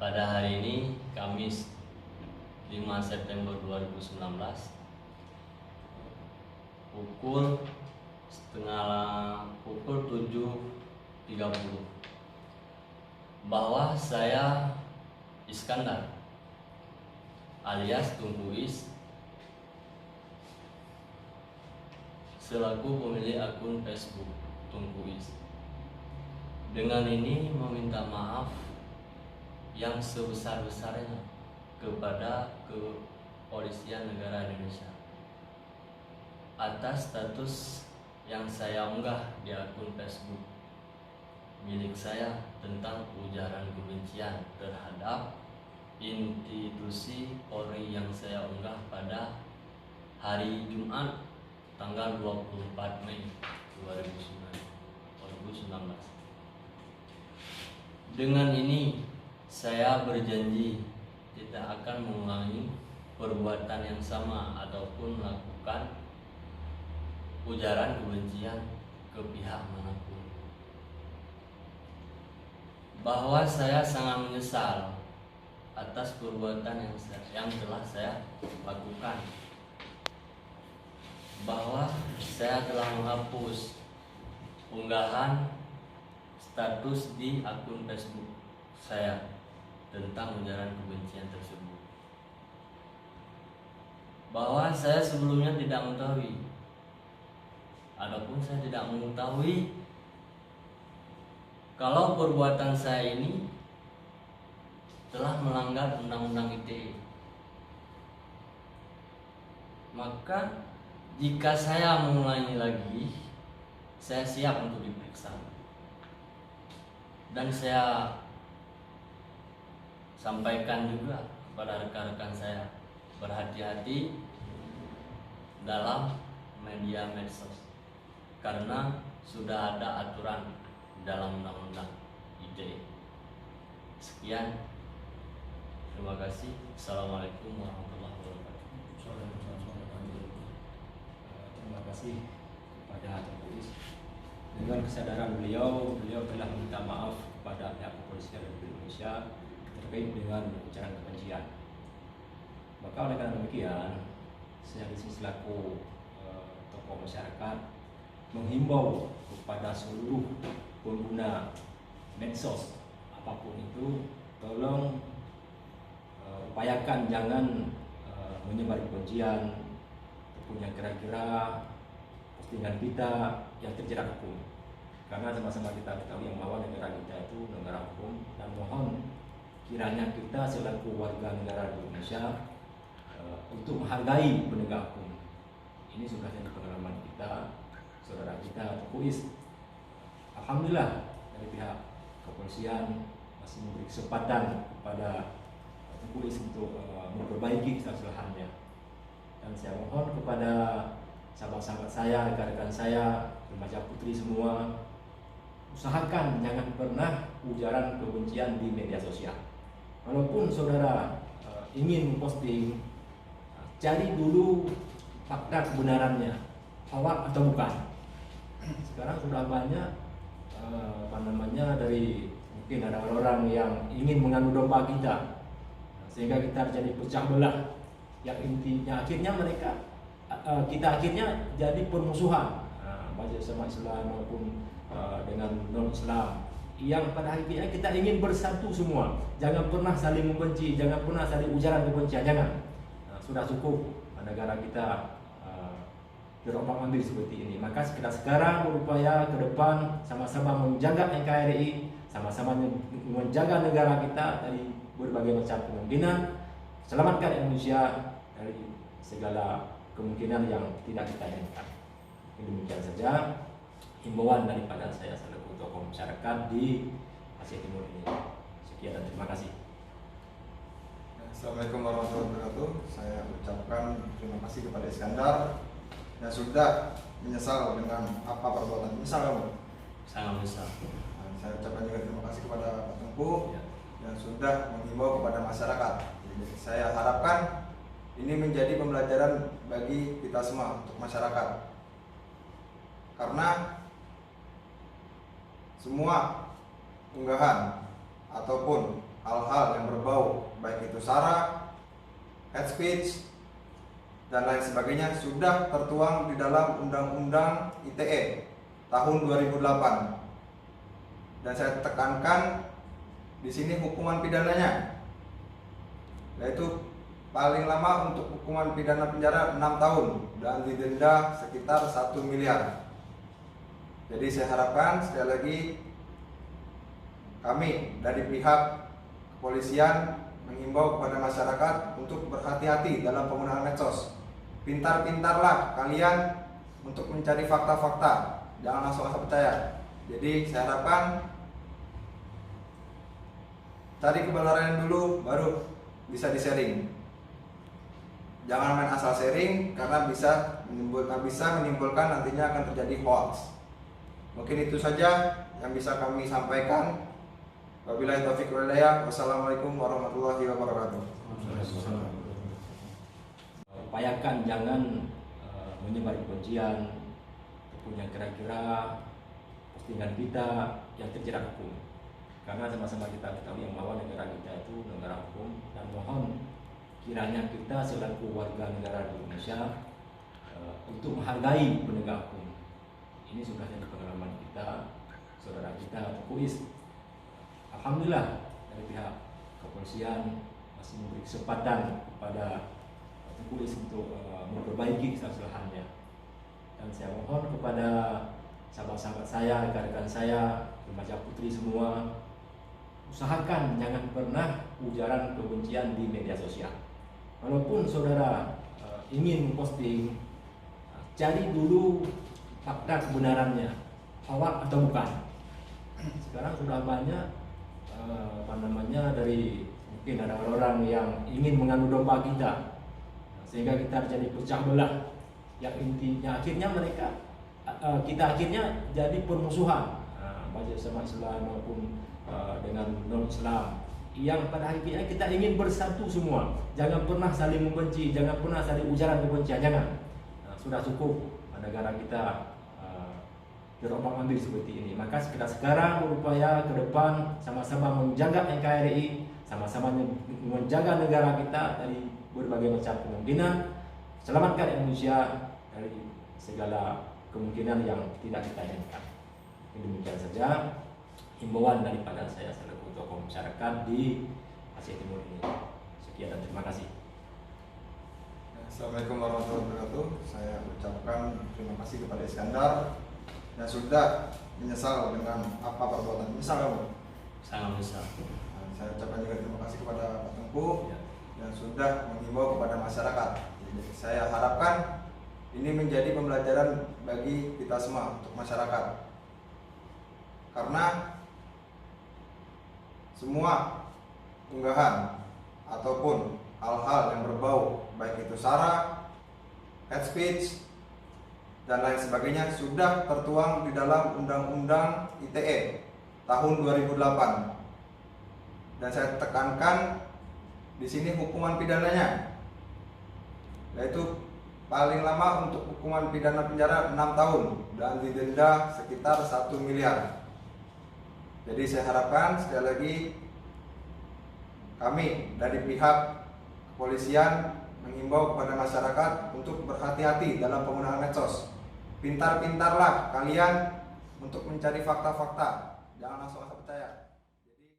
Pada hari ini, Kamis 5 September 2019, pukul 7.30, bahwa saya Iskandar alias Tungkuis selaku pemilik akun Facebook Tungkuis, dengan ini meminta maaf yang sebesar-besarnya kepada Kepolisian Negara Indonesia atas status yang saya unggah di akun Facebook milik saya tentang ujaran kebencian terhadap institusi Polri yang saya unggah pada hari Jumat tanggal 24 Mei 2019. Dengan ini saya berjanji tidak akan mengulangi perbuatan yang sama ataupun melakukan ujaran kebencian ke pihak manapun. Bahwa saya sangat menyesal atas perbuatan yang telah saya lakukan. Bahwa saya telah menghapus unggahan status di akun Facebook saya tentang ujaran kebencian tersebut. Bahwa saya sebelumnya tidak mengetahui, adapun saya tidak mengetahui kalau perbuatan saya ini telah melanggar Undang-Undang ITE. Maka jika saya mengulangi lagi, saya siap untuk diperiksa. Dan saya sampaikan juga kepada rekan-rekan saya, berhati-hati dalam media medsos, karena sudah ada aturan dalam Undang-Undang ITE. Sekian, terima kasih. Assalamualaikum warahmatullahi wabarakatuh. Terima kasih kepada Tungkuis. Dengan kesadaran beliau telah meminta maaf kepada pihak kepolisian Republik Indonesia terkait dengan ujaran kebencian. Maka oleh karena demikian, saya di sini selaku tokoh masyarakat menghimbau kepada seluruh pengguna medsos apapun itu, tolong upayakan jangan menyebar kebencian ataupun yang kira-kira postingan kita yang terjerat hukum. Karena sama-sama kita ketahui yang bahwa negara kita itu negara hukum, dan mohon kiranya kita selaku warga negara Indonesia untuk menghargai penegak hukum. Ini sudah jadi pengalaman kita, saudara kita Tungkuis. Alhamdulillah dari pihak kepolisian masih memberi kesempatan kepada Tungkuis untuk memperbaiki kesalahannya. Dan saya mohon kepada sahabat-sahabat saya, rekan-rekan saya, remaja putri semua, usahakan jangan pernah ujaran kebencian di media sosial. Walaupun saudara ingin memposting, cari dulu fakta kebenarannya, hoax atau bukan. Sekarang sudah banyak dari mungkin ada orang yang ingin mengadu domba kita, sehingga kita jadi pecah belah. Yang intinya akhirnya kita akhirnya jadi permusuhan, baik sama Islam maupun dengan non Islam, yang pada akhirnya kita ingin bersatu semua. Jangan pernah saling membenci, jangan pernah saling ujaran kebencian, jangan. Sudah cukup negara kita terombang-ambing seperti ini. Maka kita sekarang berupaya ke depan sama-sama menjaga NKRI, sama-sama menjaga negara kita dari berbagai macam kemungkinan, selamatkan Indonesia dari segala kemungkinan yang tidak kita inginkan. Demikian saja himbauan daripada saya selaku tokoh masyarakat di Aceh Timur ini. Sekian dan terima kasih. Assalamualaikum warahmatullahi wabarakatuh. Saya ucapkan terima kasih kepada Iskandar yang sudah menyesal dengan apa perbuatan menyesal kamu. Sangat besar. Saya ucapkan juga terima kasih kepada Pak Tungku yang sudah menghimbau kepada masyarakat. Jadi, saya harapkan ini menjadi pembelajaran bagi kita semua untuk masyarakat. Karena semua unggahan ataupun hal-hal yang berbau baik itu sara, hate speech, dan lain sebagainya sudah tertuang di dalam Undang-Undang ITE tahun 2008. Dan saya tekankan di sini hukuman pidananya yaitu paling lama untuk hukuman pidana penjara 6 tahun dan didenda sekitar 1 miliar. Jadi saya harapkan sekali lagi kami dari pihak kepolisian menghimbau kepada masyarakat untuk berhati-hati dalam penggunaan medsos. Pintar-pintarlah kalian untuk mencari fakta-fakta, jangan langsung asal percaya. Jadi saya harapkan cari kebenaran dulu baru bisa di-sharing. Jangan main asal sharing karena bisa menimbulkan nantinya akan terjadi hoax. Mungkin itu saja yang bisa kami sampaikan. Wabillahi taufiq wal hidayah. Wassalamualaikum warahmatullahi wabarakatuh. Upayakan jangan menyebar kebencian, punya kira-kira postingan kita yang terjerat hukum. Karena sama-sama kita ketahui yang bahwa negara kita itu negara hukum, dan mohon kiranya kita selaku warga negara di Indonesia untuk menghargai penegak hukum. Ini sudah jadi pengalaman kita, saudara kita Kuis. Alhamdulillah dari pihak kepolisian masih memberi kesempatan kepada Kuis untuk memperbaiki kesalahannya. Dan saya mohon kepada sahabat-sahabat saya, rekan-rekan saya, remaja putri semua, usahakan jangan pernah ujaran kebencian di media sosial. Walaupun saudara ingin memposting, cari dulu fakta kebenarannya, awal atau bukan. Sekarang sudah banyak dari mungkin ada orang yang ingin mengadu domba kita, sehingga kita jadi pecah belah. Yang intinya akhirnya kita akhirnya jadi permusuhan, baik sama Islam maupun dengan non Islam. Yang pada akhirnya kita ingin bersatu semua. Jangan pernah saling membenci, jangan pernah saling ujaran kebencian, jangan. Sudah cukup negara kita terombang-ambing seperti ini. Maka kita sekarang berupaya ke depan sama-sama menjaga NKRI, sama-sama menjaga negara kita dari berbagai macam kemungkinan. Selamatkan Indonesia dari segala kemungkinan yang tidak kita inginkan. Demikian saja himbauan daripada saya selaku tokoh masyarakat di Aceh Timur ini. Sekian dan terima kasih. Assalamualaikum warahmatullahi wabarakatuh. Saya ucapkan terima kasih kepada Iskandar yang sudah menyesal dengan apa perbuatan. Menyesal kamu? Sangat besar. Saya ucapkan juga terima kasih kepada Pak Tengku Ya. yang sudah menghimbau kepada masyarakat. Jadi saya harapkan ini menjadi pembelajaran bagi kita semua untuk masyarakat. Karena semua unggahan ataupun hal-hal yang berbau baik itu sara, hate speech, dan lain sebagainya sudah tertuang di dalam Undang-Undang ITE tahun 2008. Dan saya tekankan di sini hukuman pidananya yaitu paling lama untuk hukuman pidana penjara 6 tahun dan didenda sekitar 1 miliar. Jadi saya harapkan sekali lagi kami dari pihak kepolisian menghimbau kepada masyarakat untuk berhati-hati dalam penggunaan medsos. Pintar-pintarlah kalian untuk mencari fakta-fakta, jangan langsung asal percaya.